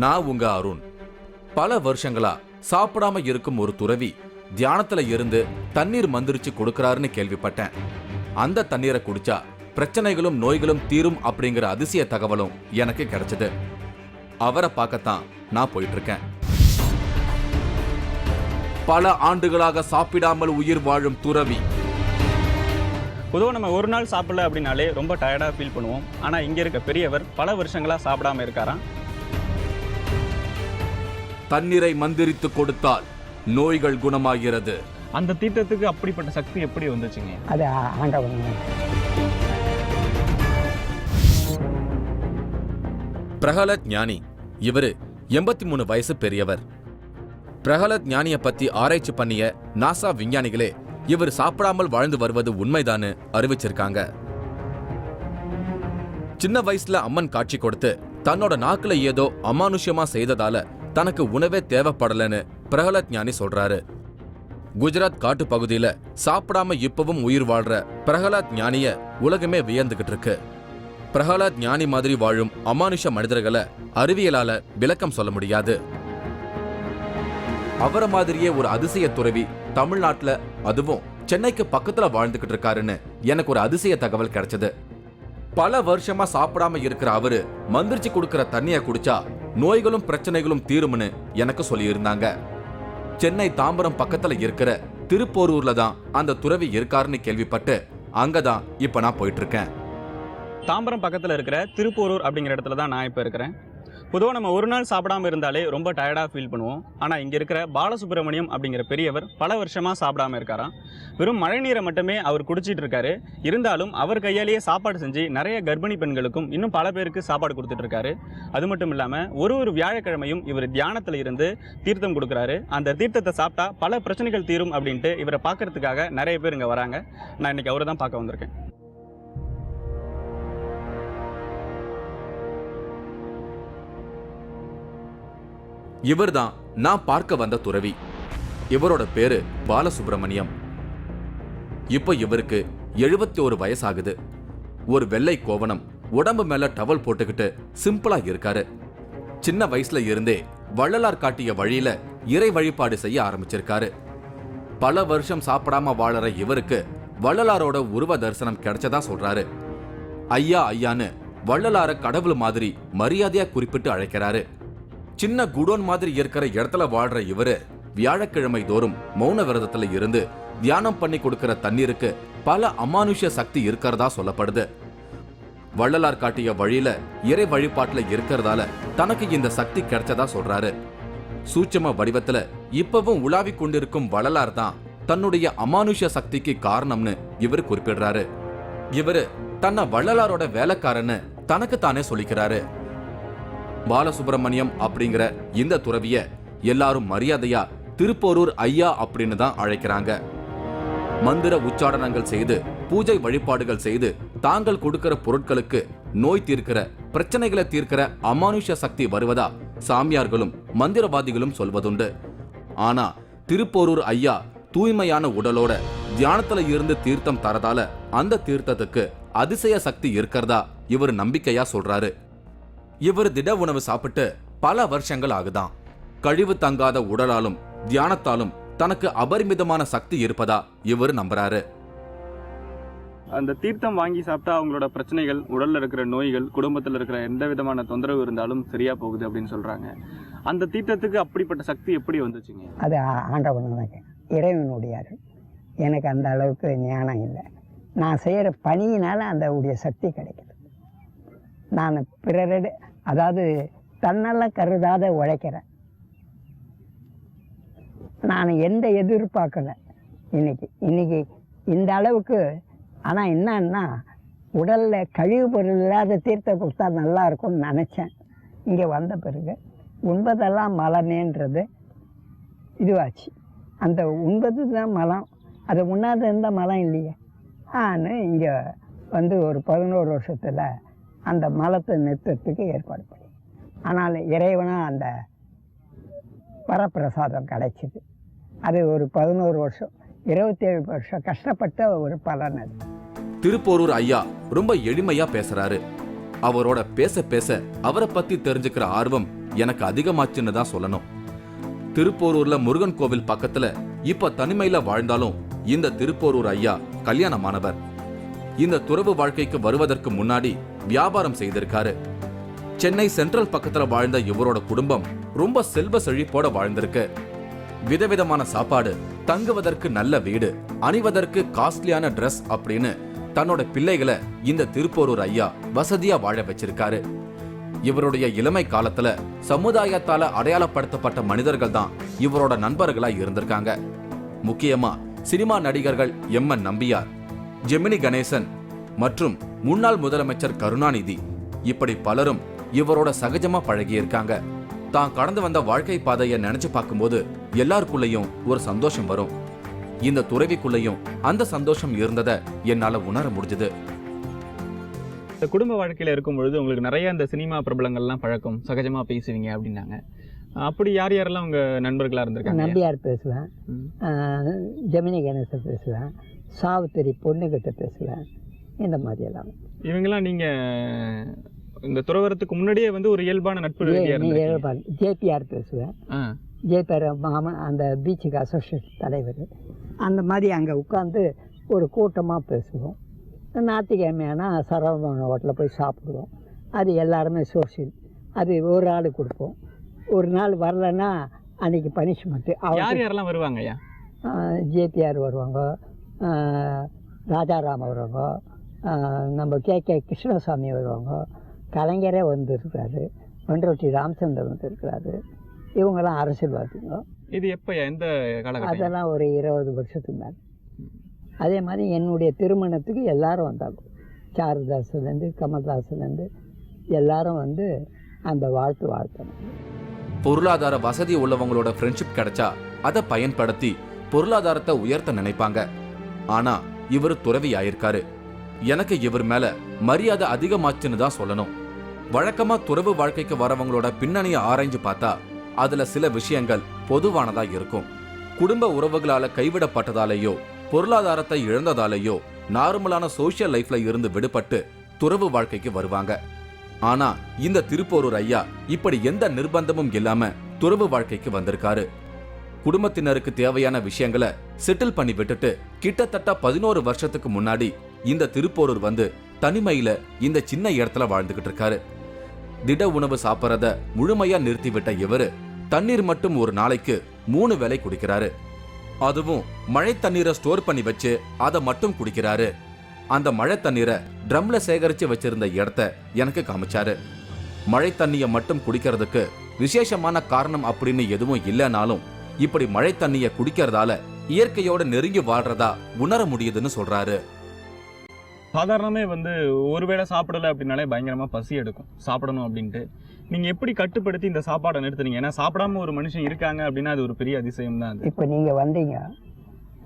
நான் உங்க அருண். பல வருஷங்களா சாப்பிடாம இருக்கும் ஒரு துறவி தியானத்துல இருந்து தண்ணீர் மந்திரிச்சு கொடுக்கறாருன்னு கேள்விப்பட்டேன். அந்த தண்ணீரை குடிச்சா பிரச்சனைகளும் நோய்களும் தீரும் அப்படிங்கிற அதிசய தகவலும் எனக்கு கிடைச்சது. அவரை பார்க்கத்தான் நான் போயிட்டு இருக்கேன். பல ஆண்டுகளாக சாப்பிடாமல் உயிர் வாழும் துறவி. பொதுவாக நம்ம ஒரு நாள் சாப்பிடல அப்படின்னாலே ரொம்ப டயர்டாக ஃபீல் பண்ணுவோம். ஆனால் இங்கே இருக்க பெரியவர் பல வருஷங்களாக சாப்பிடாம இருக்காராம். தண்ணீரை மந்திரித்து கொடுத்தால் நோய்கள் குணமாகிறது. அந்த தீர்த்தத்துக்கு அப்படிப்பட்ட சக்தி எப்படி வந்துச்சுங்க? அது ஆண்டவன். பிரகலாத் ஞானி. இவரு 83 வயசு பெரியவர். பிரகலாத் ஞானியை பத்தி ஆராய்ச்சி பண்ணிய நாசா விஞ்ஞானிகளே இவர் சாப்பிடாமல் வாழ்ந்து வருவது உண்மைதான்னு அறிவிச்சிருக்காங்க. சின்ன வயசுல அம்மன் காட்சி கொடுத்து தன்னோட நாக்குல ஏதோ அமானுஷ்யமா செய்ததால தனக்கு உணவே தேவைப்படலன்னு பிரகலாத் ஞானி சொல்றாரு. குஜராத் காட்டு பகுதியில சாப்பிடாம இப்பவும் உயிர் வாழ்ற பிரகலாத் ஞானிய உலகமே வியந்துகிட்டு இருக்கு. பிரகலாத் ஞானி மாதிரி வாழும் அமானுஷ மனிதர்களை அறிவியலால விளக்கம் சொல்ல முடியாது. அவரை மாதிரியே ஒரு அதிசய துறவி தமிழ்நாட்டுல, அதுவும் சென்னைக்கு பக்கத்துல வாழ்ந்துகிட்டு இருக்காருன்னு எனக்கு ஒரு அதிசய தகவல் கிடைச்சது. பல வருஷமா சாப்பிடாம இருக்கிற அவரு மந்திரிச்சு கொடுக்கிற தண்ணிய குடிச்சா நோய்களும் பிரச்சனைகளும் தீரும்னு எனக்கு சொல்லி இருந்தாங்க. சென்னை தாம்பரம் பக்கத்துல இருக்கிற திருப்போரூர்ல தான் அந்த துறவி இருக்காருன்னு கேள்விப்பட்டு அங்கதான் இப்ப நான் போயிட்டு இருக்கேன். தாம்பரம் பக்கத்தில் இருக்கிற திருப்போரூர் அப்படிங்கிற இடத்துல தான் நான் இப்போ இருக்கிறேன். பொதுவாக நம்ம ஒரு நாள் சாப்பிடாம இருந்தாலே ரொம்ப டயர்டாக ஃபீல் பண்ணுவோம். ஆனால் இங்கே இருக்கிற பாலசுப்ரமணியம் அப்படிங்கிற பெரியவர் பல வருஷமாக சாப்பிடாம இருக்காராம். வெறும் மழை நீரை மட்டுமே அவர் குடிச்சிட்டு இருக்காரு. இருந்தாலும் அவர் கையாலேயே சாப்பாடு செஞ்சு நிறைய கர்ப்பிணி பெண்களுக்கும் இன்னும் பல பேருக்கு சாப்பாடு கொடுத்துட்டு இருக்காரு. அது மட்டும் இல்லாமல் ஒரு வியாழக்கிழமையும் இவர் தியானத்தில் இருந்து தீர்த்தம் கொடுக்குறாரு. அந்த தீர்த்தத்தை சாப்பிட்டா பல பிரச்சனைகள் தீரும் அப்படின்ட்டு இவரை பார்க்கறதுக்காக நிறைய பேர் இங்கே வராங்க. நான் இன்னைக்கு அவரை தான் பார்க்க வந்திருக்கேன். இவர்தான் நான் பார்க்க வந்த துறவி. இவரோட பேரு பாலசுப்ரமணியம். இப்ப இவருக்கு 71 வயசாகுது. ஒரு வெள்ளை கோவணம், உடம்பு மேல டவல் போட்டுக்கிட்டு சிம்பிளா இருக்காரு. சின்ன வயசுல இருந்தே வள்ளலார் காட்டிய வழியில இறை வழிபாடு செய்ய ஆரம்பிச்சிருக்காரு. பல வருஷம் சாப்பிடாம வாழற இவருக்கு வள்ளலாரோட உருவ தரிசனம் கிடைச்சதா சொல்றாரு. ஐயா ஐயான்னு வள்ளலார கடவுள் மாதிரி மரியாதையா குறிப்பிட்டு அழைக்கிறாரு. சின்ன குடோன் மாதிரி இருக்கிற இடத்துல வாழ்ற இவரு வியாழக்கிழமை தோறும் மௌன விரதத்துல இருந்து தியானம் பண்ணி கொடுக்கிற தண்ணீருக்கு பல அமானுஷ சக்தி இருக்கிறதா சொல்லப்படுது. வள்ளலார் காட்டிய வழியில இறை வழிபாட்டுல இருக்கிறதால தனக்கு இந்த சக்தி கிடைச்சதா சொல்றாரு. சூட்சம வடிவத்துல இப்பவும் உலாவி கொண்டிருக்கும் வள்ளலார் தான் தன்னுடைய அமானுஷ சக்திக்கு காரணம்னு இவர் குறிப்பிடுறாரு. இவரு தன்னை வள்ளலாரோட வேலைக்காரன்னு தனக்கு தானே சொல்லிக்கிறாரு. பாலசுப்ரமணியம் அப்படிங்கிற இந்த துறவிய எல்லாரும் மரியாதையா திருப்போரூர் ஐயா அப்படின்னு தான் அழைக்கிறாங்க. மந்திர உச்சாரணங்கள் செய்து பூஜை வழிபாடுகள் செய்து தாங்கள் கொடுக்கிற பொருட்களுக்கு நோய் தீர்க்கிற, பிரச்சனைகளை தீர்க்கிற அமானுஷ சக்தி வருவதா சாமியார்களும் மந்திரவாதிகளும் சொல்வதுண்டு. ஆனா திருப்போரூர் ஐயா தூய்மையான உடலோட தியானத்துல இருந்து தீர்த்தம் தரதால அந்த தீர்த்தத்துக்கு அதிசய சக்தி இருக்கிறதா இவர் நம்பிக்கையா சொல்றாரு. இவர் திட உணவு சாப்பிட்டு பல வருஷங்கள் ஆகுதான். கழிவு தங்காத உடலாலும் தியானத்தாலும் தனக்கு அபரிமிதமான சக்தி இருப்பதா இவர் நம்புறாரு. அந்த தீர்த்தம் வாங்கி சாப்பிட்டா அவங்களோட பிரச்சனைகள், உடல்ல இருக்கிற நோய்கள், குடும்பத்தில் இருக்கிற எந்த விதமான தொந்தரவு இருந்தாலும் சரியா போகுது அப்படின்னு சொல்றாங்க. அந்த தீர்த்தத்துக்கு அப்படிப்பட்ட சக்தி எப்படி வந்துச்சுங்க? அது ஆண்டவன் இறைவனுடைய. எனக்கு அந்த அளவுக்கு ஞானம் இல்லை. நான் செய்கிற பணியினால அந்த உடைய சக்தி கிடைக்குது. நான் பிறரடு, அதாவது தன்னெல்லாம் கருதாத உழைக்கிறேன். நான் எந்த எதிர்பார்க்கல இன்னைக்கு இந்த அளவுக்கு. ஆனால் என்னன்னா உடலில் கழிவு பொருள் இல்லாத தீர்த்தம் கொடுத்தா நல்லா இருக்கும்னு நினச்சேன். இங்கே வந்த பிறகு உண்பதெல்லாம் மலமேன்றது இதுவாச்சு. அந்த உண்பது தான் மலம், அது முன்னாடி இருந்த மலம் இல்லையே. இங்கே வந்து ஒரு 11 வருஷத்தில் அந்த மலத்தை நிறுத்தத்துக்கு ஏற்பாடு பண்ணி, ஆனால் இறைவனாக அந்த வரப்பிரசாதம் கிடைச்சிது. அது ஒரு 11 வருஷம் 27 வருஷம் கஷ்டப்பட்ட ஒரு பலன் அது. திருப்போரூர் ஐயா ரொம்ப எளிமையா பேசுறாரு. அவரோட பேச பேச அவரை பத்தி தெரிஞ்சுக்கிற ஆர்வம் எனக்கு அதிகமாச்சுன்னு தான் சொல்லணும். திருப்போரூர்ல முருகன் கோவில் பக்கத்துல இப்ப தனிமையில வாழ்ந்தாலும் இந்த திருப்போரூர் ஐயா கல்யாணமானவர். இந்த துறவு வாழ்க்கைக்கு வருவதற்கு முன்னாடி வியாபாரம் செய்திருக்காரு. சென்னை சென்ட்ரல் பக்கத்துல வாழ்ந்த இவரோட குடும்பம் ரொம்ப செல்வ செழிப்போட வாழ்ந்திருக்கு. விதவிதமான சாப்பாடு, தங்குவதற்கு நல்ல வீடு, அணிவதற்கு காஸ்ட்லியான ட்ரெஸ் அப்படின்னு தன்னோட பிள்ளைகளை இந்த திருப்போரூர் ஐயா வசதியா வாழ வச்சிருக்காரு. இவருடைய இளமை காலத்துல சமுதாயத்தால அடையாளப்படுத்தப்பட்ட மனிதர்கள் தான் இவரோட நண்பர்களா இருந்திருக்காங்க. முக்கியமா சினிமா நடிகர்கள் எம்.என். நம்பியார், ஜெமினி கணேசன் மற்றும் முன்னாள் முதலமைச்சர் கருணாநிதி இப்படி பலரும் இவரோட சகஜமா பழகியிருக்காங்க. தான் கடந்து வந்த வாழ்க்கை பாதையை நினைச்சு பார்க்கும்போது எல்லாருக்குள்ளேயும் ஒரு சந்தோஷம் வரும். இந்த துறவிக்குள்ளேயும் அந்த சந்தோஷம் இருந்ததை என்னால உணர முடிஞ்சது. இந்த குடும்ப வாழ்க்கையில் இருக்கும் பொழுது உங்களுக்கு நிறைய இந்த சினிமா பிரபலங்கள்லாம் பழக்கம், சகஜமாக பேசுவீங்க அப்படின்னாங்க. அப்படி யார் யாரெல்லாம் உங்க நண்பர்களாக இருந்திருக்காங்க? நம்பியார் பேசுவேன், ஜெமினி கணேசன் பேசுவேன், சாவித்திரி பொண்ணுகிட்ட பேசுவேன், இந்த மாதிரியெல்லாம். இவங்கெல்லாம் நீங்கள் இந்த துறவரத்துக்கு முன்னாடியே வந்து ஒரு இயல்பான நட்பு இயல்பான ஜேபிஆர் பேசுவேன். ஜேபிஆர் மாமா அந்த பீச்சுக்கு அசோசியேட் தலைவர். அந்த மாதிரி அங்கே உட்காந்து ஒரு கூட்டமாக பேசுவோம். ஞாயிற்றுக்கிழமையானா சரவண ஹோட்டலில் போய் சாப்பிடுவோம். அது எல்லாருமே சோசியல். அது ஒரு ஆள் கொடுப்போம். ஒரு நாள் வரலன்னா அன்றைக்கி பனிஷ்மெண்ட்டு. யார் யாரெல்லாம் வருவாங்க ஐயா? ஜேபிஆர் வருவாங்க, ராஜாராம் வருவாங்க, நம்ம கே கிருஷ்ணசாமி வருவாங்க, கலைஞரே வந்துருக்கிறாரு, வெண்டரோட்டி ராமச்சந்திரன் வந்துருக்கிறாரு. இவங்கெல்லாம் அரசியல்வாதிங்க. இது எப்போ, எந்த காலகட்டம்? அதெல்லாம் ஒரு 20 வருஷத்துக்கு மேலே. அதே மாதிரி என்னுடைய திருமணத்துக்கு எல்லாரும் வந்தாங்க. சாருதாஸ்லேருந்து கமல்தாஸ்லேருந்து எல்லாரும் வந்து அந்த வாழ்த்தணும். பொருளாதார வசதி உள்ளவங்களோட ஃப்ரெண்ட்ஷிப் கிடைச்சா அதை பயன்படுத்தி பொருளாதாரத்தை உயர்த்த நினைப்பாங்க. ஆனா இவர் துறவி ஆயிருக்காரு. எனக்கு இவர் மேல மரியாதை அதிகமாச்சுன்னு தான் சொல்லணும். வழக்கமா துறவு வாழ்க்கைக்கு வரவங்களோட பின்னணியை ஆராய்ஞ்சு பார்த்தா அதுல சில விஷயங்கள் பொதுவானதா இருக்கும். குடும்ப உறவுகளால கைவிடப்பட்டதாலேயோ பொருளாதாரத்தை இழந்ததாலேயோ நார்மலான சோசியல் லைஃப்ல இருந்து விடுபட்டு துறவு வாழ்க்கைக்கு வருவாங்க. ஆனா இந்த திருப்போரூர் ஐயா இப்படி எந்த நிர்பந்தமும் இல்லாம துறவு வாழ்க்கைக்கு வந்திருக்காரு. குடும்பத்தினருக்கு தேவையான விஷயங்களை செட்டில் பண்ணி விட்டுட்டு கிட்டத்தட்ட 11 வருஷத்துக்கு முன்னாடி இந்த திருப்போரூர் வந்து தனிமையில இந்த சின்ன இடத்துல வாழ்ந்துகிட்டு இருக்காரு. திட உணவு சாப்பிட்றத முழுமையா நிறுத்திவிட்ட இவரு தண்ணீர் மட்டும் ஒரு நாளைக்கு 3 வேளை குடிக்கிறாரு. அதுவும் மழை தண்ணீரை ஸ்டோர் பண்ணி வச்சு அதை மட்டும் குடிக்கிறாரு. அந்த மழை தண்ணீரை ட்ரம்ல சேகரிச்சு வச்சிருந்த இடத்த எனக்கு காமிச்சாரு. மழை தண்ணியை மட்டும் குடிக்கிறதுக்கு விசேஷமான காரணம் அப்படின்னு எதுவும் இல்லைனாலும் இப்படி மழை தண்ணியை குடிக்கிறதால இயற்கையோட நெருங்கி வாழ்றதா உணர முடியுதுன்னு சொல்றாரு. சாதாரணமே வந்து ஒருவேளை சாப்பிடல அப்படின்னாலே பயங்கரமா பசி எடுக்கும், சாப்பிடணும் அப்படின்ட்டு. நீங்க எப்படி கட்டுப்படுத்தி இந்த சாப்பாடை நிறுத்துறீங்க? ஏன்னா சாப்பிடாம ஒரு மனுஷன் இருக்காங்க அப்படின்னா அது ஒரு பெரிய அதிசயம் தான். இப்போ நீங்க வந்தீங்க,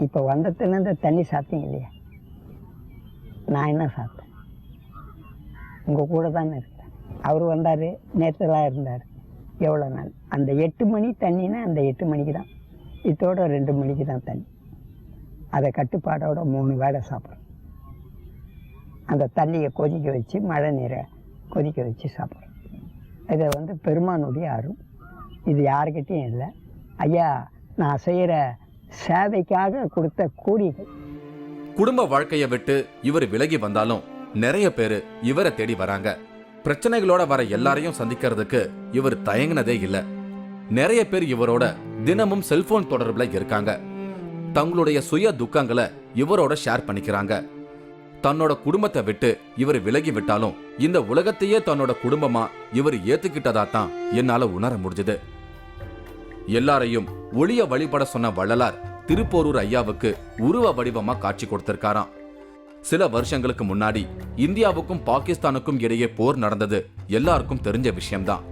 இப்போ வந்ததுலேருந்து தண்ணி சாப்பிட்டீங்க இல்லையா? நான் என்ன சாப்பிட்டேன்? உங்க கூட தானே இருக்கிறேன். அவர் வந்தார், நேற்றுலாம் இருந்தார். எவ்வளோ நாள்? அந்த 8 மணி தண்ணினா அந்த 8 மணிக்கு தான், இதோட 2 மணிக்கு தான் தண்ணி. அதை கட்டுப்பாடோட 3 வேளை சாப்பிட்றோம். அந்த தண்ணியை கொதிக்க வச்சு, மழை நீரை கொதிக்க வச்சு சாப்பிட்றோம். இதை வந்து பெருமானுடைய அருள். இது யாருக்கிட்டையும் இல்லை. ஐயா நான் செய்கிற சேவைக்காக கொடுத்த கூலிகள். குடும்ப வாழ்க்கையை விட்டு இவர் விலகி வந்தாலும் நிறைய பேரு இவரை தேடி வராங்க. பிரச்சனைகளோட வர எல்லாரையும் சந்திக்கிறதுக்கு இவர் தயங்கினதே இல்லை. நிறைய பேர் இவரோட தினமும் செல்போன் தொடர்புல இருக்காங்க. தங்களுடைய சுய துக்கங்களை இவரோட ஷேர் பண்ணிக்கிறாங்க. தன்னோட குடும்பத்தை விட்டு இவர் விலகி விட்டாலும் இந்த உலகத்தையே தன்னோட குடும்பமா இவர் ஏத்துக்கிட்டதா தான் என்னால உணர முடிஞ்சது. எல்லாரையும் ஒளிய வழிபட சொன்ன வள்ளலார் திருப்போரூர் ஐயாவுக்கு உருவ வடிவமா காட்சி கொடுத்திருக்காராம். சில வருஷங்களுக்கு முன்னாடி இந்தியாவுக்கும் பாகிஸ்தானுக்கும் இடையே போர் நடந்தது எல்லாருக்கும் தெரிஞ்ச விஷயம்தான்.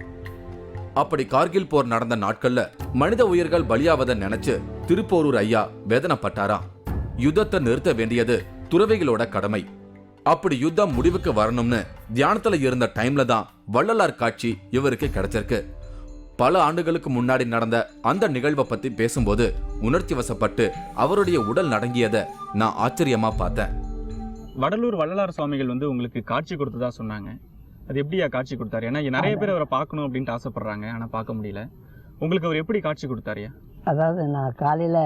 அப்படி கார்கில் போர் நடந்த நாட்கள்ல மனித உயிர்கள் பலியாவதை நினைச்சு திருப்போரூர் ஐயா வேதனைப்பட்டாராம். யுத்தத்தை நிறுத்த வேண்டியது துறவிகளோட கடமை. அப்படி யுத்தம் முடிவுக்கு வரணும்னு தியானத்துல இருந்த டைம்ல தான் வள்ளலார் காட்சி இவருக்கு கிடைச்சிருக்கு. பல ஆண்டுகளுக்கு முன்னாடி நடந்த அந்த நிகழ்வை பத்தி பேசும்போது உணர்ச்சி வசப்பட்டு அவருடைய உடல் நடுங்கியதை நான் ஆச்சரியமா பார்த்தேன். வடலூர் வள்ளலார் சுவாமிகள் வந்து உங்களுக்கு காட்சி கொடுத்ததா சொன்னாங்க. அது எப்படியா காட்சி கொடுத்தாரு? ஏன்னா நிறைய பேர் அவரை பார்க்கணும் அப்படின்ட்டு ஆசைப்படுறாங்க, ஆனால் பார்க்க முடியல. உங்களுக்கு அவர் எப்படி காட்சி கொடுத்தாருயா? அதாவது நான் காலையில்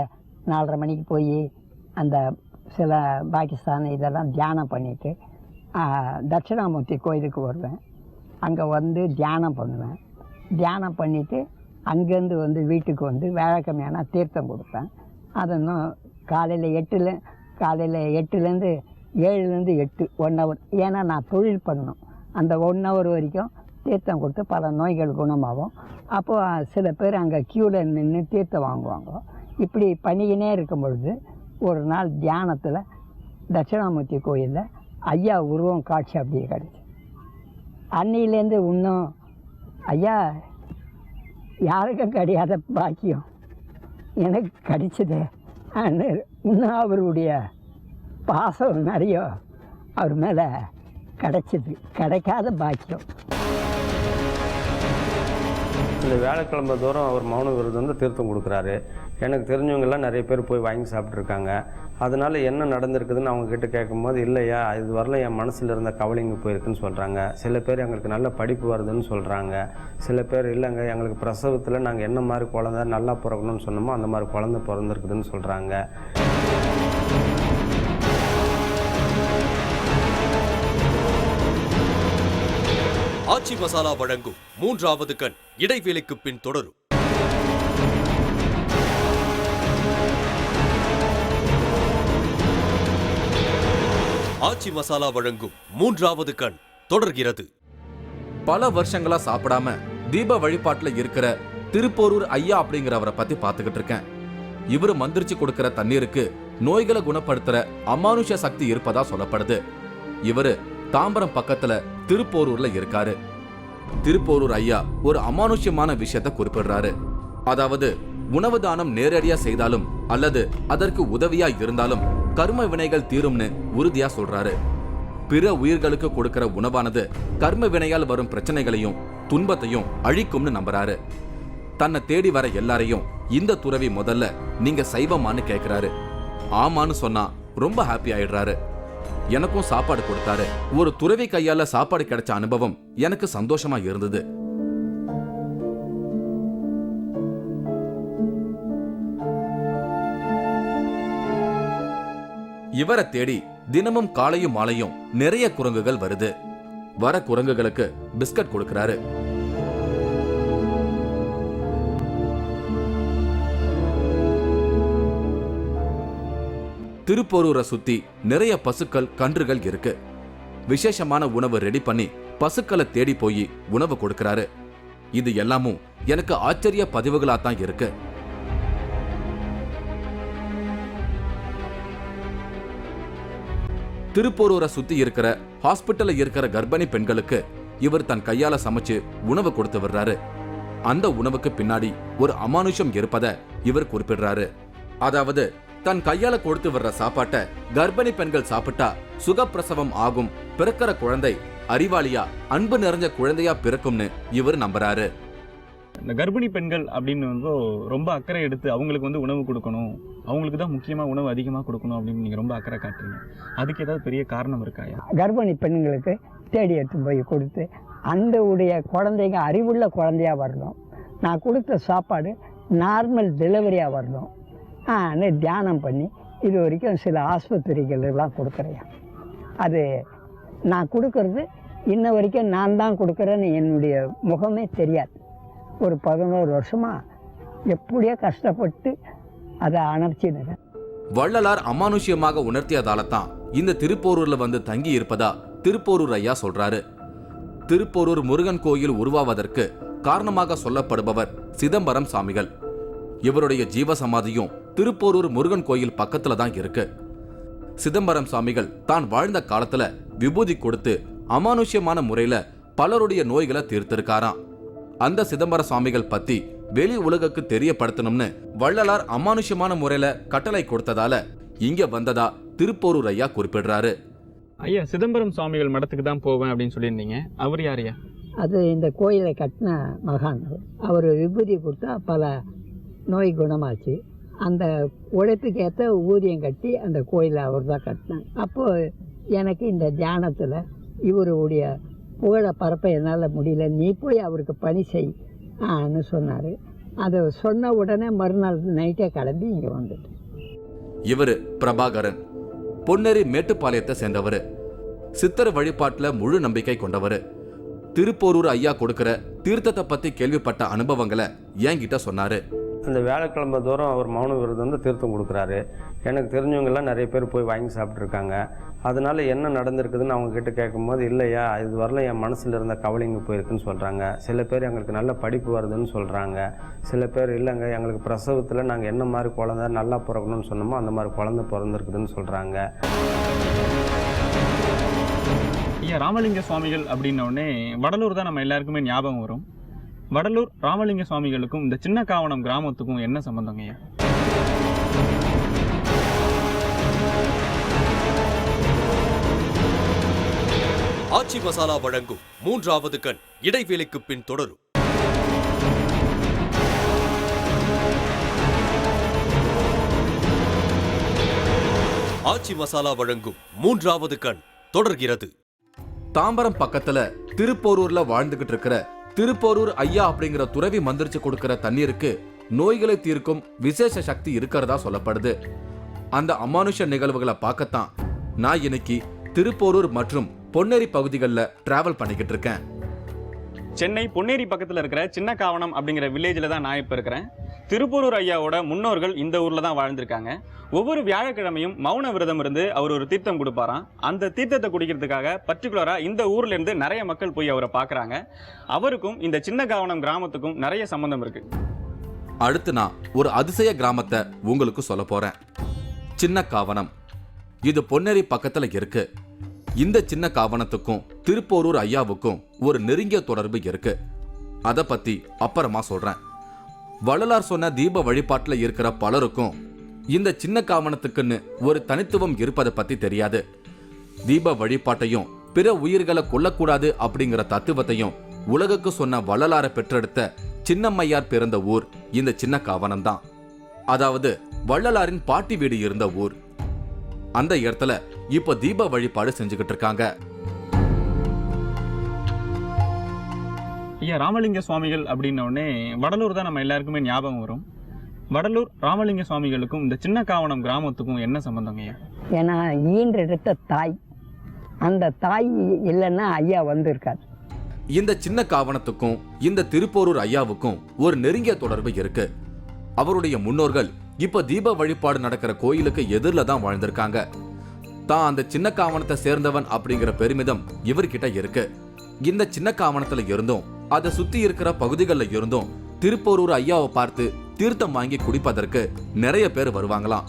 4:30 மணிக்கு போய் அந்த சில பாகிஸ்தான் இதெல்லாம் தியானம் பண்ணிவிட்டு தட்சிணாமூர்த்தி கோயிலுக்கு வருவேன். அங்கே வந்து தியானம் பண்ணுவேன். தியானம் பண்ணிவிட்டு அங்கேருந்து வந்து வீட்டுக்கு வந்து வியாழக்கிழமையான தீர்த்தம் கொடுப்பேன். அதெல்லாம் காலையில் 8லேருந்து 7 1 ஹவர். ஏன்னா நான் தொழில் பண்ணணும். அந்த 1 ஹவர் வரைக்கும் தீர்த்தம் கொடுத்து பல நோய்கள் குணமாகும். அப்போது சில பேர் அங்கே க்யூவில் நின்று தீர்த்தம் வாங்குவாங்க. இப்படி பண்ணிக்கினே இருக்கும் பொழுது ஒரு நாள் தியானத்தில் தட்சிணாமூர்த்தி கோயிலில் ஐயா உருவம் காட்சி அப்படியே கிடச்சி. அன்னிலேருந்து இன்னும் ஐயா யாருக்கும் கிடையாத பாக்கியம் எனக்கு கிடைச்சது. இன்னும் அவருடைய பாசம் நிறைய அவர் மேலே கிடைச்சிது. கிடைக்காத பாக்கியம். இந்த வியாழக்கிழமை தோறும் அவர் மௌன விரதம் வந்து தீர்த்தம் கொடுக்குறாரு. எனக்கு தெரிஞ்சவங்கெல்லாம் நிறைய பேர் போய் வாங்கி சாப்பிட்ருக்காங்க. அதனால் என்ன நடந்திருக்குதுன்னு அவங்கக்கிட்ட கேட்கும்போது, இல்லையா இது வரல என் மனசில் இருந்த கவலைங்க போயிருக்குன்னு சொல்கிறாங்க. சில பேர் எங்களுக்கு நல்ல படிப்பு வருதுன்னு சொல்கிறாங்க. சில பேர் இல்லைங்க எங்களுக்கு பிரசவத்தில் நாங்கள் என்ன மாதிரி குழந்தை நல்லா பிறக்கணும்னு சொன்னோமோ அந்த மாதிரி குழந்தை பிறந்திருக்குதுன்னு சொல்கிறாங்க. ஆச்சி மசாலா வழங்கும் 3வது கண் இடைவேளைக்கு பின் தொடரும். ஆச்சி மசாலா வழங்கும் 3வது கண் தொடர்கிறது. பல வருஷங்களா சாப்பிடாம தீப வழிபாட்டுல இருக்கிற திருப்போரூர் ஐயா அப்படிங்கிறவரை பத்தி பாத்துக்கிட்டு இருக்கேன். இவரு மந்திரிச்சு கொடுக்கிற தண்ணீருக்கு நோய்களை குணப்படுத்துற அமானுஷ சக்தி இருப்பதா சொல்லப்படுது. இவரு தாம்பரம் பக்கத்துல திருப்போரூர்ல இருக்காரு. திருப்போரூர் ஐயா ஒரு அமானுஷ்யமான விஷயத்தை குறிப்பிடுறாரு. அதாவது உணவு தானம் நேரடியா செய்தாலும் அல்லது அதற்கு உதவியா இருந்தாலும் கர்ம வினைகள் தீரும்னு உறுதியா சொல்றாரு. பிற உயிர்களுக்கு கொடுக்கிற உணவானது கர்ம வினையால் வரும் பிரச்சனைகளையும் துன்பத்தையும் அழிக்கும்னு நம்புறாரு. தன்னை தேடி வர எல்லாரையும் இந்த துறவி முதல்ல நீங்க சைவமானு கேட்கிறாரு. ஆமான்னு சொன்னா ரொம்ப ஹாப்பி ஆயிடுறாரு. எனக்கும் சாப்பாடு கொடுத்தாரு. ஒரு துறவி கையால சாப்பாடு கிடைச்ச அனுபவம் எனக்கு சந்தோஷமா இருந்தது. இவரை தேடி தினமும் காலையும் மாலையும் நிறைய குரங்குகள் வருது. வர குரங்குகளுக்கு பிஸ்கட் கொடுக்கிறாரு. திருப்போரூரை சுத்தி நிறைய பசுக்கள் கன்றுகள் இருக்கு. விசேஷமான உணவு ரெடி பண்ணி பசுக்களை தேடி போய் உணவு கொடுக்கிறாரு. இது எல்லாமும் எனக்கு ஆச்சரிய பதிவுகளா தான் இருக்கு. திருப்போரூரை சுத்தி இருக்கிற ஹாஸ்பிட்டல்ல இருக்கிற கர்ப்பிணி பெண்களுக்கு இவர் தன் கையால சமைச்சு உணவு கொடுத்து வர்றாரு. அந்த உணவுக்கு பின்னாடி ஒரு அமானுஷம் இருப்பதை இவர் குறிப்பிடுறாரு. அதாவது தன் கையால கொடுத்து வர்ற சாப்பாட்டை கர்ப்பிணி பெண்கள் சாப்பிட்டா சுகப்பிரசவம் ஆகும், பிறக்கிற குழந்தை அறிவாளியா அன்பு நிறைஞ்ச குழந்தையா பிறக்கும்னு இவர் நம்புறாரு. இந்த கர்ப்பிணி பெண்கள் அப்படின்னு வந்து ரொம்ப அக்கறை எடுத்து அவங்களுக்கு வந்து உணவு கொடுக்கணும், அவங்களுக்கு தான் முக்கியமாக உணவு அதிகமாக கொடுக்கணும் அப்படின்னு நீங்கள் ரொம்ப அக்கறை காட்டுறீங்க. அதுக்கு ஏதாவது பெரிய காரணம் இருக்காயா? கர்ப்பிணி பெண்களுக்கு தேடி எடுத்து போய் கொடுத்து அந்த உடைய குழந்தைங்க அறிவுள்ள குழந்தையாக வரணும். நான் கொடுத்த சாப்பாடு நார்மல் டெலிவரியாக வரணும். தியானம் பண்ணி இது வரைக்கும் சில ஆஸ்பத்திரிகள் எல்லாம் கொடுக்குறேன். அது நான் கொடுக்கறது இன்ன வரைக்கும் நான் தான் கொடுக்குறேன்னு என்னுடைய முகமே தெரியாது. ஒரு 11 வருஷமாக எப்படியோ கஷ்டப்பட்டு அதை அணைச்சிடுறேன். வள்ளலார் அமானுஷ்யமாக உணர்த்தியதால தான் இந்த திருப்போரூர்ல வந்து தங்கி இருப்பதா திருப்போரூர் ஐயா சொல்றாரு. திருப்போரூர் முருகன் கோயில் உருவாவதற்கு காரணமாக சொல்லப்படுபவர் சிதம்பரம் சாமிகள். இவருடைய ஜீவசமாதியும் திருப்போரூர் முருகன் கோயில் பக்கத்துல தான் இருக்கு. சிதம்பரம் சாமிகள் தான் வாழ்ந்த காலத்துல விபூதி கொடுத்து அமானுஷ்யமான முறையில பலருடைய நோய்களை தீர்த்திருக்காராம். அந்த சிதம்பர சுவாமிகள் பத்தி வெளி உலகுக்கு தெரியப்படுத்தணும்னு வள்ளலார் அமானுஷ்யமான முறையில கட்டளை கொடுத்ததால இங்க வந்ததா திருப்போரூர் ஐயா குறிப்பிடுறாரு. ஐயா, சிதம்பரம் சுவாமிகள் மடத்துக்கு தான் போவேன் அப்படின்னு சொல்லியிருந்தீங்க. அவர் யாரையா? அது இந்த கோயிலை கட்டின மகான். அவர் விபூதி கொடுத்தா பல நோய் குணமாச்சு. அந்த உழைப்புக்கு ஏற்ற ஊதியம் கட்டி அந்த கோயிலை அவர் தான் கட்டினாங்க. அப்போது எனக்கு இந்த தியானத்தில் இவருடைய புகழை பரப்ப என்னால் முடியல, நீ போய் அவருக்கு பணி செய் ன்னு சொன்னார். அதை சொன்ன உடனே மறுநாள் நைட்டே கிளம்பி இங்கே வந்துட்டு. இவர் பிரபாகரன், பொன்னேரி மேட்டுப்பாளையத்தை சேர்ந்தவர். சித்தர் வழிபாட்டில் முழு நம்பிக்கை கொண்டவர். திருப்போரூர் ஐயா கொடுக்கிற தீர்த்தத்தை பத்தி கேள்விப்பட்ட அனுபவங்களை என்கிட்ட சொன்னாரு. அந்த வியாழக்கிழமை தோறும் அவர் மௌன விரதம் வந்து தீர்த்தம் கொடுக்குறாரு. எனக்கு தெரிஞ்சவங்கெல்லாம் நிறைய பேர் போய் வாங்கி சாப்பிட்ருக்காங்க. அதனால் என்ன நடந்திருக்குதுன்னு அவங்கக்கிட்ட கேட்கும்போது, இல்லையா இது வரல என் மனசில் இருந்த கவலைங்க போயிருக்குன்னு சொல்கிறாங்க. சில பேர் எங்களுக்கு நல்ல படிப்பு வருதுன்னு சொல்கிறாங்க. சில பேர் இல்லைங்க எங்களுக்கு பிரசவத்தில் நாங்கள் என்ன மாதிரி குழந்தை நல்லா பிறக்கணும்னு சொன்னோமோ அந்த மாதிரி குழந்தை பிறந்திருக்குதுன்னு சொல்கிறாங்க. ஐயா, ராமலிங்க சுவாமிகள் அப்படின்னோடனே வடலூர் தான் நம்ம எல்லாருக்குமே ஞாபகம் வரும். வடலூர் ராமலிங்க சுவாமிகளுக்கும் இந்த சின்ன காவனம் கிராமத்துக்கும் என்ன சம்பந்தங்க ஐயா? ஆச்சி மசாலா வழங்கும் மூன்றாவது கண் இடைவேளைக்கு பின் தொடரும். ஆச்சி மசாலா வழங்கும் மூன்றாவது கண் தொடர்கிறது. தாம்பரம் பக்கத்துல திருப்போரூர்ல வாழ்ந்துகிட்டு இருக்கிற திருப்போரூர் ஐயா அப்படிங்கிற துறவி மந்திரிச்சு கொடுக்கிற தண்ணீருக்கு நோய்களை தீர்க்கும் விசேஷ சக்தி இருக்கிறதா சொல்லப்படுது. அந்த அமானுஷ நிகழ்வுகளை பார்க்கத்தான் நான் இன்னைக்கு திருப்போரூர் மற்றும் பொன்னேரி பகுதிகளில் டிராவல் பண்ணிக்கிட்டு இருக்கேன். சென்னை பொன்னேரி பக்கத்தில் இருக்கிற சின்ன காவனம் அப்படிங்கிற வில்லேஜில் தான் நான் இப்போ இருக்கிறேன். திருப்போரூர் ஐயாவோட முன்னோர்கள் இந்த ஊரில் தான் வாழ்ந்திருக்காங்க. ஒவ்வொரு வியாழக்கிழமையும் மௌன விரதம் இருந்து அவர் ஒரு தீர்த்தம் கொடுப்பாராம். அந்த தீர்த்தத்தை குடிக்கிறதுக்காக பர்டிகுலராக இந்த ஊர்ல இருந்து நிறைய மக்கள் போய் அவரை பார்க்குறாங்க. அவருக்கும் இந்த சின்ன காவனம் கிராமத்துக்கும் நிறைய சம்பந்தம் இருக்கு. அடுத்து நான் ஒரு அதிசய கிராமத்தை உங்களுக்கு சொல்ல போறேன். சின்ன காவனம். இது பொன்னேரி பக்கத்துல இருக்கு. இந்த சின்ன காவனத்துக்கும் திருப்போரூர் ஐயாவுக்கும் ஒரு நெருங்கிய தொடர்பு இருக்கு. அதை பத்தி அப்புறமா சொல்றேன். வள்ளலார் சொன்ன தீப வழிபாட்டுல இருக்கிற பலருக்கும் இந்த சின்ன காவனத்துக்குன்னு ஒரு தனித்துவம் இருப்பதை பத்தி தெரியாது. தீப வழிபாட்டையும் பிற உயிர்களை கொல்லக்கூடாது அப்படிங்கிற தத்துவத்தையும் உலகுக்கு சொன்ன வள்ளலாரை பெற்றெடுத்த சின்னம்மையார் பிறந்த ஊர் இந்த சின்ன காவனம் தான். அதாவது வள்ளலாரின் பாட்டி வீடு இருந்த ஊர். அந்த இடத்துல இப்ப தீப வழிபாடு செஞ்சுக்கிட்டு இருக்காங்க. ஐயா, ராமலிங்க சுவாமிகள் அப்படின்னோடனே வடலூர் தான் நம்ம எல்லாருக்குமே ஞாபகம் வரும். வடலூர் ராமலிங்க சுவாமிகளுக்கும் இந்த சின்ன காவனம் கிராமத்துக்கும் என்ன சம்பந்தங்க ஐயா? ஏன்னா ஈன்றெடுத்த தாய், அந்த தாய் இல்லைன்னா ஐயா வந்திருக்காரு. இந்த சின்ன காவனத்துக்கும் இந்த திருப்போரூர் ஐயாவுக்கும் ஒரு நெருங்கிய தொடர்பு இருக்கு. அவருடைய முன்னோர்கள் இப்ப தீப வழிபாடு நடக்கிற கோயிலுக்கு எதிரில தான் வாழ்ந்திருக்காங்க. தான் அந்த சின்ன காவனத்தை சேர்ந்தவன் அப்படிங்கிற பெருமிதம் இவர்கிட்ட இருக்கு. இந்த சின்ன காவனத்துல இருந்தும் அதை சுத்தி இருக்கிற பகுதிகளில் இருந்தும் திருப்போரூர் ஐயாவை பார்த்து தீர்த்தம் வாங்கி குடிப்பதற்கு நிறைய பேர் வருவாங்களாம்.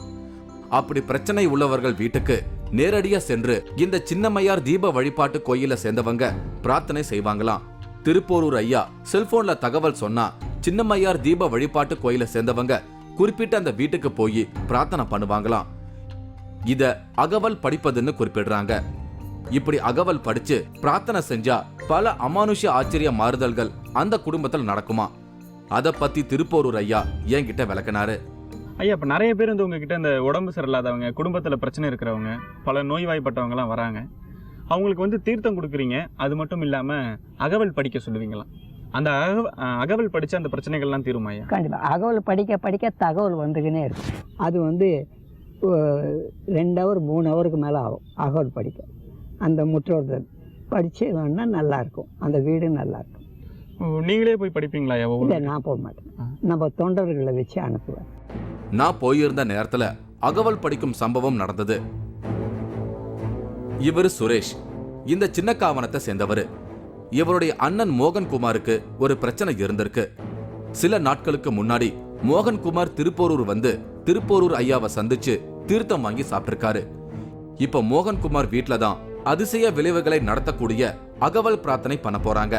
அப்படி பிரச்சனை உள்ளவர்கள் வீட்டுக்கு நேரடியா சென்று இந்த சின்னம்மையார் தீப வழிபாட்டு கோயில சேர்ந்தவங்க பிரார்த்தனை செய்வாங்களாம். திருப்போரூர் ஐயா செல்போன்ல தகவல் சொன்னா சின்னம்மையார் தீப வழிபாட்டு கோயில சேர்ந்தவங்க குறிப்பிட்ட அந்த வீட்டுக்கு போய் பிரார்த்தனை பண்ணுவாங்களாம். இத அகவல் படிப்பதுன்னு குறிப்பிடுறாங்க. இப்படி அகவல் படிச்சு பிரார்த்தனை செஞ்சா பல அமானுஷ ஆச்சரிய மாறுதல்கள் அந்த குடும்பத்தில் நடக்குமா. அதை பத்தி திருப்போரூர் ஐயா என்கிட்ட விளக்கினாரு. ஐயா, இப்போ நிறைய பேர் வந்து உங்ககிட்ட இந்த உடம்பு சரியில்லாதவங்க, குடும்பத்தில் பிரச்சனை இருக்கிறவங்க, பல நோய்வாய்ப்பட்டவங்கலாம் வராங்க. அவங்களுக்கு வந்து தீர்த்தம் கொடுக்குறீங்க. அது மட்டும் இல்லாமல் அகவல் படிக்க சொல்லுவீங்களா? அந்த அகவல் படித்து அந்த பிரச்சனைகள்லாம் தீருமா ஐயா? கண்டிப்பாக அகவல் படிக்க படிக்க தகவல் வந்துக்கினே இருக்கும். அது வந்து 2 hour 3 hourக்கு மேலே ஆகும் அகவல் படிக்க. அந்த முற்றோர் படித்து வேணா நல்லாயிருக்கும், அந்த வீடு நல்லாயிருக்கும். நீங்களே போய் படிப்பீங்களா ஐயா? இல்லை, நான் போக மாட்டேன். நம்ம தொண்டர்களை வச்சு அனுப்புவேன். நான் போயிருந்த நேரத்துல அகவல் படிக்கும் சம்பவம் நடந்தது. இவர் சுரேஷ், இந்த சின்ன காவனத்தை சேர்ந்தவர். இவருடைய அண்ணன் மோகன்குமாருக்கு ஒரு பிரச்சனை இருந்திருக்கு. சில நாட்களுக்கு முன்னாடி மோகன்குமார் திருப்போரூர் வந்து திருப்போரூர் ஐயாவை சந்திச்சு தீர்த்தம் வாங்கி சாப்பிட்டிருக்காரு. இப்ப மோகன்குமார் வீட்டுல தான் அதிசய விளைவுகளை நடத்தக்கூடிய அகவல் பிரார்த்தனை பண்ண போறாங்க.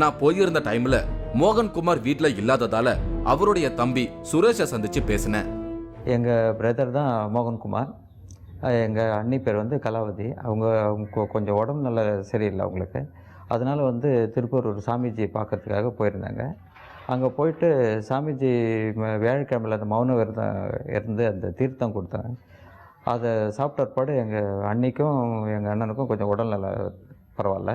நான் போயிருந்த டைம்ல மோகன்குமார் வீட்டுல இல்லாததால அவருடைய தம்பி சுரேஷை சந்திச்சு பேசினேன். எங்கள் பிரதர் தான் மோகன்குமார். எங்கள் அண்ணி பேர் வந்து கலாவதி. அவங்க கொஞ்சம் உடம்பு நல்ல சரியில்லை அவங்களுக்கு. அதனால் வந்து திருப்பூரூர் சாமிஜி பார்க்கறதுக்காக போயிருந்தாங்க. அங்கே போயிட்டு சாமிஜி வியாழக்கிழமையில் அந்த மௌன விரதம் இருந்து அந்த தீர்த்தம் கொடுத்தாங்க. அதை சாப்பிட்ட பாடு எங்கள் அண்ணிக்கும் எங்கள் அண்ணனுக்கும் கொஞ்சம் உடல் நல்லா பரவாயில்ல.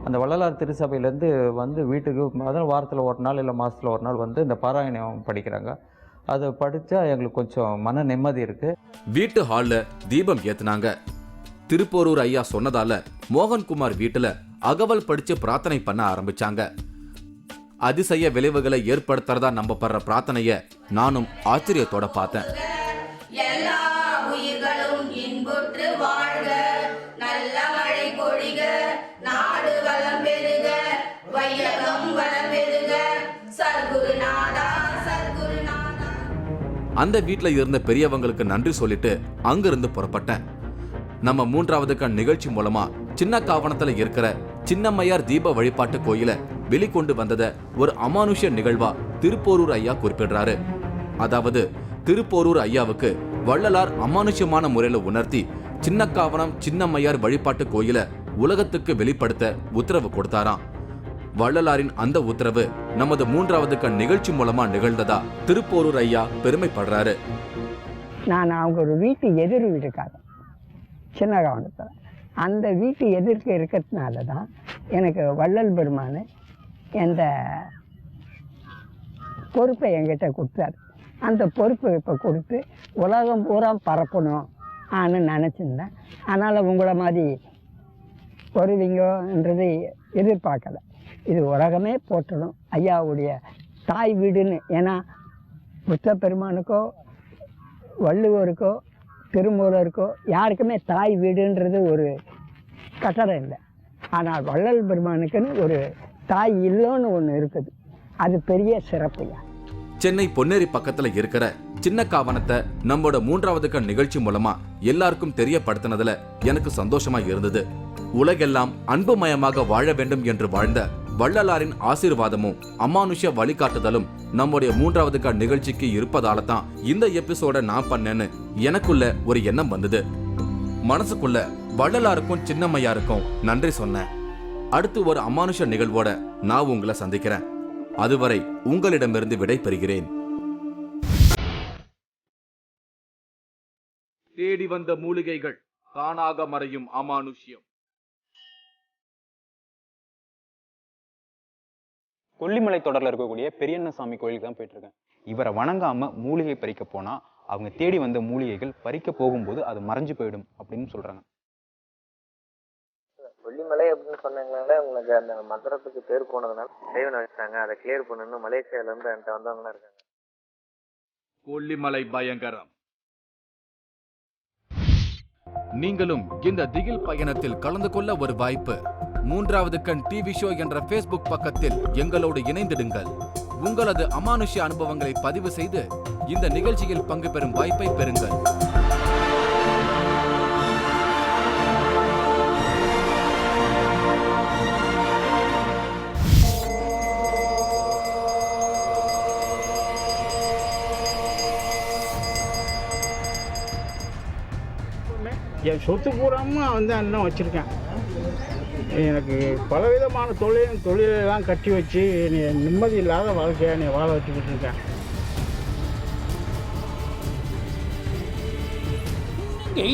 அந்த வள்ளலார் திருச்சபையிலேருந்து வந்து வீட்டுக்கு அதான் வாரத்தில் ஒரு நாள் இல்லை மாதத்தில் ஒரு நாள் வந்து இந்த பாராயணம் படிக்கிறாங்க. அதை படித்தா எங்களுக்கு கொஞ்சம் மன நிம்மதி இருக்குது. வீட்டு ஹால்ல தீபம் ஏத்துனாங்க. திருப்போரூர் ஐயா சொன்னதால மோகன்குமார் வீட்டுல அகவல் படிச்சு பிரார்த்தனை பண்ண ஆரம்பிச்சாங்க. அதிசய விளைவுகளை ஏற்படுத்துறதா நம்பப்படுற பிரார்த்தனைய நானும் ஆச்சரியத்தோட பார்த்தேன். எல்லா உயிர்களும் இன்புற்று வாழ்க, நல்ல மழை பொழிக, நாடு வளம் பெறுக, வையகம் வளம் பெறுக, சர்க்குருநாதா சர்க்குருநாதா. அந்த வீட்டுல இருந்த பெரியவங்களுக்கு நன்றி சொல்லிட்டு அங்கிருந்து புறப்பட்டேன். நம்ம 3வது கண் நிகழ்ச்சி மூலமா சின்ன காவணத்துல இருக்கிற சின்னம்மையார் தீப வழிபாட்டு கோயில வெளிக்கொண்டு வந்தத ஒரு அமானுஷ்ய நிகழ்வா திருப்போரூர் ஐயா குறிப்பிடுறாரு. அதாவது திருப்போரூர் ஐயாவுக்கு வள்ளலார் அமானுஷ்யமான முறையில உணர்த்தி சின்னக்காவணம் சின்னம்மையார் வழிபாட்டு கோயில உலகத்துக்கு வெளிப்படுத்த உத்தரவு கொடுத்தாராம். வள்ளலாரின் அந்த உத்தரவு நமது 3வது கண் நிகழ்ச்சி மூலமா நிகழ்ந்ததா திருப்போரூர் ஐயா பெருமைப்படுறாரு. நான் அவங்க ஒரு வீட்டு எதிர் வீட்டுக்காரன் சின்ன கவனத்தில். அந்த வீட்டு எதிர்க்க இருக்கிறதுனால தான் எனக்கு வள்ளல் பெருமான் இந்த பொறுப்பை என்கிட்ட கொடுத்தாரு. அந்த பொறுப்பை இப்போ கொடுத்து உலகம் பூரா பரப்பணும் ஆன்னு நினச்சிருந்தேன். அதனால் உங்களை மாதிரி வருவீங்கன்றது எதிர்பார்க்கலை. இது உலகமே போற்றணும் ஐயாவுடைய தாய் வீடுன்னு. ஏன்னா புத்த பெருமானுக்கோ வள்ளுவருக்கோ திருமூலருக்கோ யாருக்குமே தாய் வீடுன்றது ஒரு கட்டடம் இல்லை. ஆனால் வள்ளல் பெருமானுக்குன்னு ஒரு தாய் இல்லோன்னு ஒன்று இருக்குது. அது பெரிய சிறப்புயா. சென்னை பொன்னேரி பக்கத்துல இருக்கிற சின்ன காவணத்தை நம்மளோட 3வது கண் நிகழ்ச்சி மூலமா எல்லாருக்கும் தெரியப்படுத்தினதுல எனக்கு சந்தோஷமா இருந்தது. உலகெல்லாம் அன்புமயமாக வாழ வேண்டும் என்று வாழ்ந்த வள்ளலாரின் ஆசீர்வாதமும் அமானுஷ வழிகாட்டுதலும் நம்முடைய 3வது கண் நிகழ்ச்சிக்கு இருப்பதால தான் இந்த எபிசோட நான் பண்ணேன்னு எனக்குள்ள ஒரு எண்ணம் வந்தது. மனசுக்குள்ள வள்ளலாருக்கும் சின்னம்மையாருக்கும் நன்றி சொன்னேன். அடுத்து ஒரு அமானுஷ நிகழ்வோட நான் உங்களை சந்திக்கிறேன். அதுவரை உங்களிடமிருந்து விடை பெறுகிறேன். தேடி வந்த மூலிகைகள் தானாக மறையும் அமானுஷ்யம். கொல்லிமலை தொடரில் இருக்கக்கூடிய பெரியண்ணசாமி கோயிலுக்கு தான் போயிட்டு இருக்கேன். இவரை வணங்காம மூலிகை பறிக்க போனா அவங்க தேடி வந்த மூலிகைகள் பறிக்க போகும்போது அது மறைஞ்சு போயிடும் அப்படின்னு சொல்றாங்க. கொல்லிமலை அப்படின்னு சொன்னாங்களே, உங்களுக்கு அந்த மந்திரத்துக்கு பேர் போனதுனால செய்வன வச்சாங்க. அதை கிளியர் பண்ணணும். மலேசியால இருந்து என்கிட்ட வந்தவங்களா இருக்காங்க. கொல்லிமலை பயங்கரம். நீங்களும் இந்த திகில் பயணத்தில் கலந்து கொள்ள ஒரு வாய்ப்பு. 3வது கண் டிவி ஷோ என்ற Facebook பக்கத்தில் எங்களோடு இணைந்திடுங்கள். உங்களது அமானுஷ்ய அனுபவங்களை பதிவு செய்து இந்த நிகழ்ச்சியில் பங்கு பெறும் வாய்ப்பை பெறுங்கள். என் சொத்து பூராமல் வந்து அண்ணன் வச்சுருக்கேன். எனக்கு பலவிதமான தொழிலெல்லாம் கட்டி வச்சு என்னை நிம்மதி இல்லாத வாழ்க்கையை என்னை வாழ வச்சுக்கிட்டு இருக்கேன். Cái